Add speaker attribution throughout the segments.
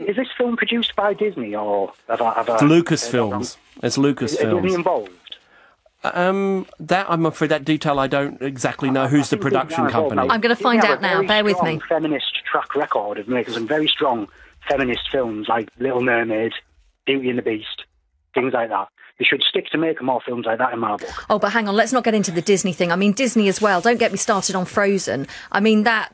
Speaker 1: Is this film produced by Disney or
Speaker 2: It's Lucasfilms. It's Lucasfilms.
Speaker 1: Is Disney involved?
Speaker 2: That I'm afraid that detail I don't exactly know. Who's the production company?
Speaker 3: I'm going to find out now. Bear with me.
Speaker 1: Feminist track record of making some very strong feminist films like Little Mermaid, Beauty and the Beast, things like that. They should stick to making more films like that in my book.
Speaker 3: Oh, but hang on, let's not get into the Disney thing. I mean, Disney as well. Don't get me started on Frozen. I mean, that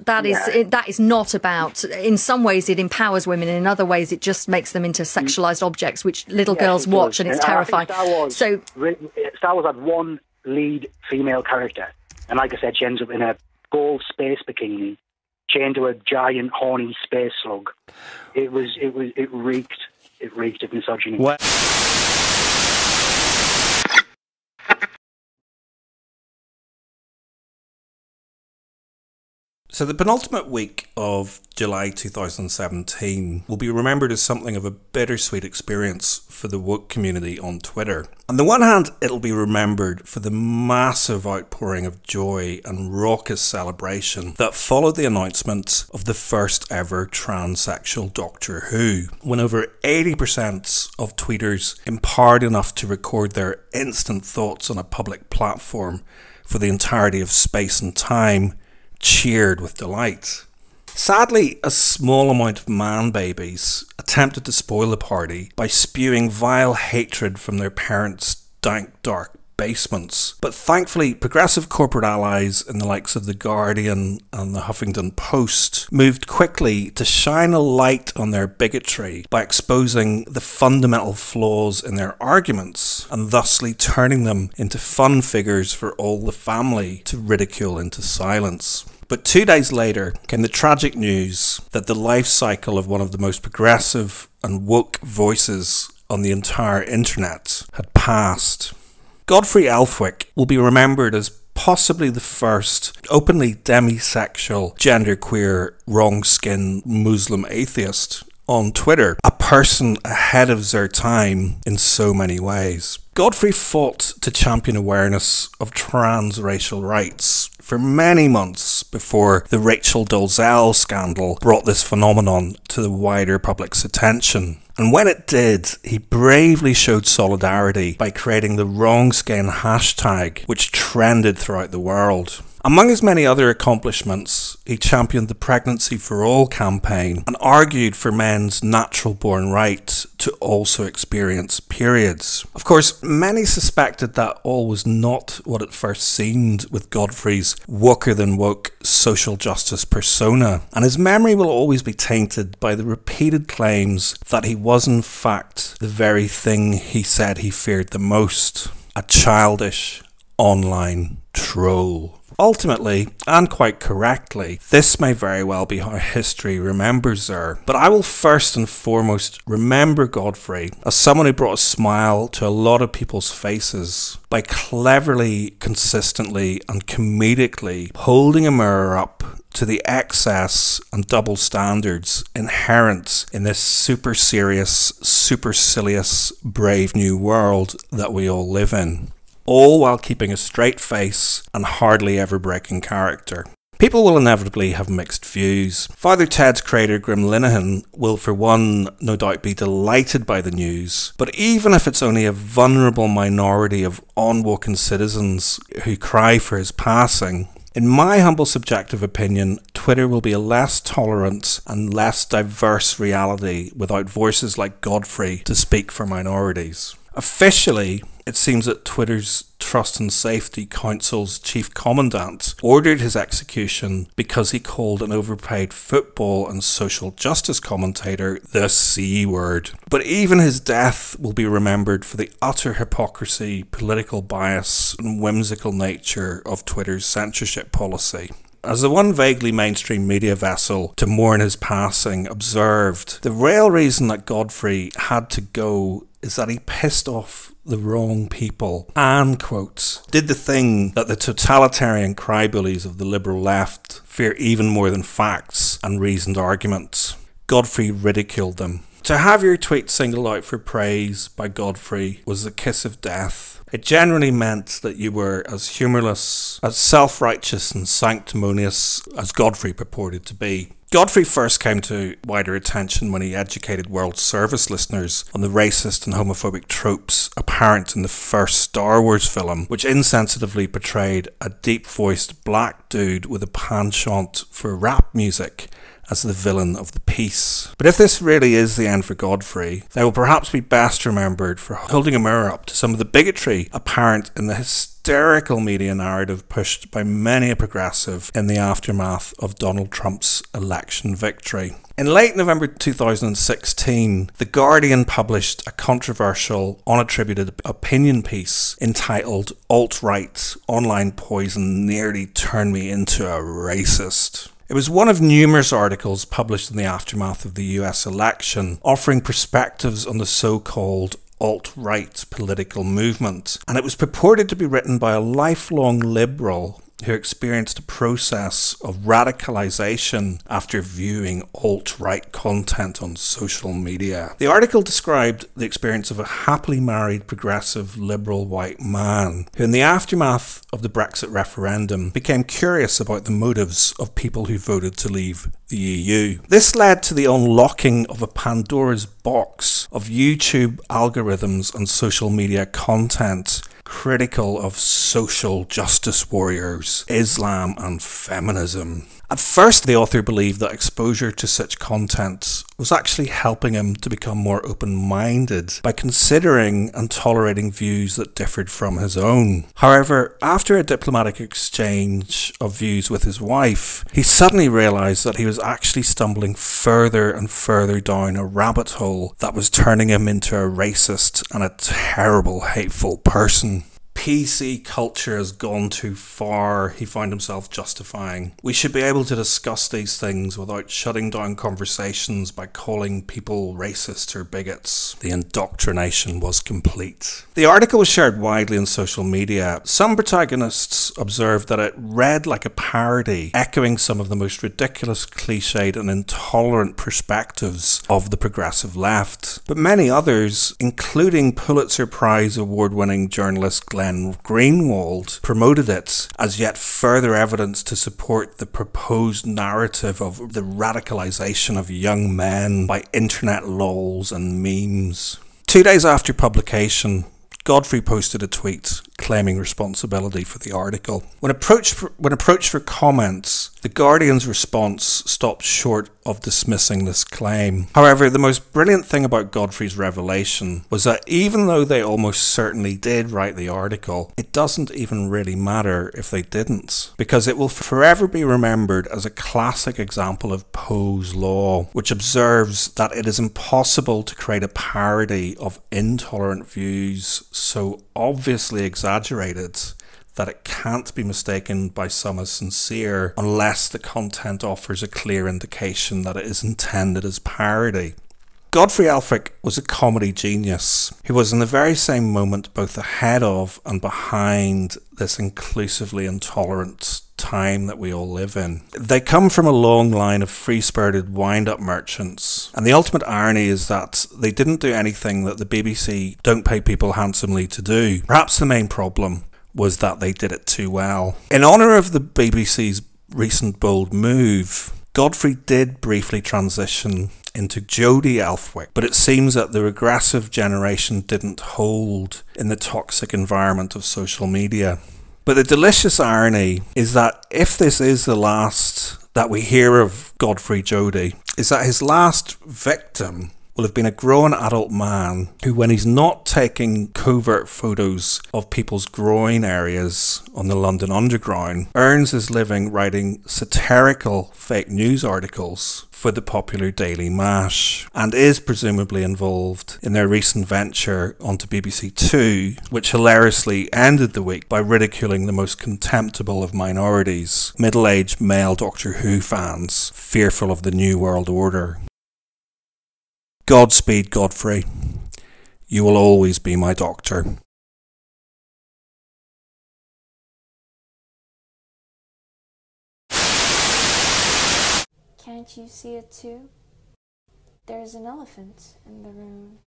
Speaker 3: is not about. In some ways, it empowers women. In other ways, it just makes them into sexualised objects, which little girls watch, and it's terrifying.
Speaker 1: Star Wars had one lead female character, and like I said, she ends up in a gold space bikini, chained to a giant horny space slug. It reeked of misogyny.
Speaker 2: What?
Speaker 4: So the penultimate week of July 2017 will be remembered as something of a bittersweet experience for the woke community on Twitter. On the one hand, it'll be remembered for the massive outpouring of joy and raucous celebration that followed the announcement of the first ever transsexual Doctor Who, when over 80% of tweeters empowered enough to record their instant thoughts on a public platform for the entirety of space and time cheered with delight. Sadly, a small amount of man-babies attempted to spoil the party by spewing vile hatred from their parents' dank, dark basements. But thankfully, progressive corporate allies in the likes of The Guardian and the Huffington Post moved quickly to shine a light on their bigotry by exposing the fundamental flaws in their arguments and thusly turning them into fun figures for all the family to ridicule into silence. But 2 days later came the tragic news that the life cycle of one of the most progressive and woke voices on the entire internet had passed. Godfrey Elfwick will be remembered as possibly the first openly demisexual, genderqueer, wrong-skinned Muslim atheist on Twitter, a person ahead of their time in so many ways. Godfrey fought to champion awareness of transracial rights for many months before the Rachel Dolezal scandal brought this phenomenon to the wider public's attention. And when it did, he bravely showed solidarity by creating the wrong skin hashtag, which trended throughout the world. Among his many other accomplishments, he championed the Pregnancy for All campaign and argued for men's natural-born right to also experience periods. Of course, many suspected that all was not what it first seemed with Godfrey's woker-than-woke social justice persona, and his memory will always be tainted by the repeated claims that he was in fact the very thing he said he feared the most: a childish online troll. Ultimately, and quite correctly, this may very well be how history remembers her. But I will first and foremost remember Godfrey as someone who brought a smile to a lot of people's faces by cleverly, consistently and comedically holding a mirror up to the excess and double standards inherent in this super serious, supercilious, brave new world that we all live in. All while keeping a straight face and hardly ever breaking character. People will inevitably have mixed views. Father Ted's creator Grim Linehan will for one no doubt be delighted by the news, but even if it's only a vulnerable minority of unwoken citizens who cry for his passing, in my humble subjective opinion, Twitter will be a less tolerant and less diverse reality without voices like Godfrey to speak for minorities. Officially, it seems that Twitter's Trust and Safety Council's chief commandant ordered his execution because he called an overpaid football and social justice commentator the C word. But even his death will be remembered for the utter hypocrisy, political bias and whimsical nature of Twitter's censorship policy. As the one vaguely mainstream media vessel to mourn his passing observed, the real reason that Godfrey had to go is that he pissed off the wrong people and, quotes, did the thing that the totalitarian crybullies of the liberal left fear even more than facts and reasoned arguments. Godfrey ridiculed them. To have your tweet singled out for praise by Godfrey was the kiss of death. It generally meant that you were as humourless, as self-righteous and sanctimonious as Godfrey purported to be. Godfrey first came to wider attention when he educated World Service listeners on the racist and homophobic tropes apparent in the first Star Wars film, which insensitively portrayed a deep-voiced black dude with a penchant for rap music as the villain of the piece. But if this really is the end for Godfrey, they will perhaps be best remembered for holding a mirror up to some of the bigotry apparent in the hysterical media narrative pushed by many a progressive in the aftermath of Donald Trump's election victory. In late November 2016, The Guardian published a controversial, unattributed opinion piece entitled "Alt-Right Online Poison Nearly Turned Me into a Racist." It was one of numerous articles published in the aftermath of the US election, offering perspectives on the so-called alt-right political movement, and it was purported to be written by a lifelong liberal who experienced a process of radicalization after viewing alt-right content on social media. The article described the experience of a happily married progressive liberal white man who, in the aftermath of the Brexit referendum, became curious about the motives of people who voted to leave the EU. This led to the unlocking of a Pandora's box of YouTube algorithms and social media content critical of social justice warriors, Islam and feminism. At first, the author believed that exposure to such content was actually helping him to become more open-minded by considering and tolerating views that differed from his own. However, after a diplomatic exchange of views with his wife, he suddenly realised that he was actually stumbling further and further down a rabbit hole that was turning him into a racist and a terrible, hateful person. PC culture has gone too far, he found himself justifying. We should be able to discuss these things without shutting down conversations by calling people racist or bigots. The indoctrination was complete. The article was shared widely on social media. Some protagonists observed that it read like a parody, echoing some of the most ridiculous, cliched and intolerant perspectives of the progressive left. But many others, including Pulitzer Prize award-winning journalist Glenn Greenwald, promoted it as yet further evidence to support the proposed narrative of the radicalization of young men by internet lols and memes. 2 days after publication, Godfrey posted a tweet claiming responsibility for the article. When approached for comments, The Guardian's response stopped short of dismissing this claim. However, the most brilliant thing about Godfrey's revelation was that even though they almost certainly did write the article, it doesn't even really matter if they didn't, because it will forever be remembered as a classic example of Poe's law, which observes that it is impossible to create a parody of intolerant views so obviously exaggerated that it can't be mistaken by some as sincere unless the content offers a clear indication that it is intended as parody. Godfrey Elfwick was a comedy genius who was in the very same moment both ahead of and behind this inclusively intolerant time that we all live in. They come from a long line of free-spirited wind-up merchants, and the ultimate irony is that they didn't do anything that the BBC don't pay people handsomely to do. Perhaps the main problem was that they did it too well. In honour of the BBC's recent bold move, Godfrey did briefly transition into Jodie Elfwick, but it seems that the regressive generation didn't hold in the toxic environment of social media. But the delicious irony is that if this is the last that we hear of Godfrey Jodie, is that his last victim will have been a grown adult man who, when he's not taking covert photos of people's groin areas on the London Underground, earns his living writing satirical fake news articles for the popular Daily Mash, and is presumably involved in their recent venture onto BBC Two, which hilariously ended the week by ridiculing the most contemptible of minorities, middle-aged male Doctor Who fans fearful of the New World Order. Godspeed, Godfrey. You will always be my doctor.
Speaker 5: Can't you see it too? There's an elephant in the room.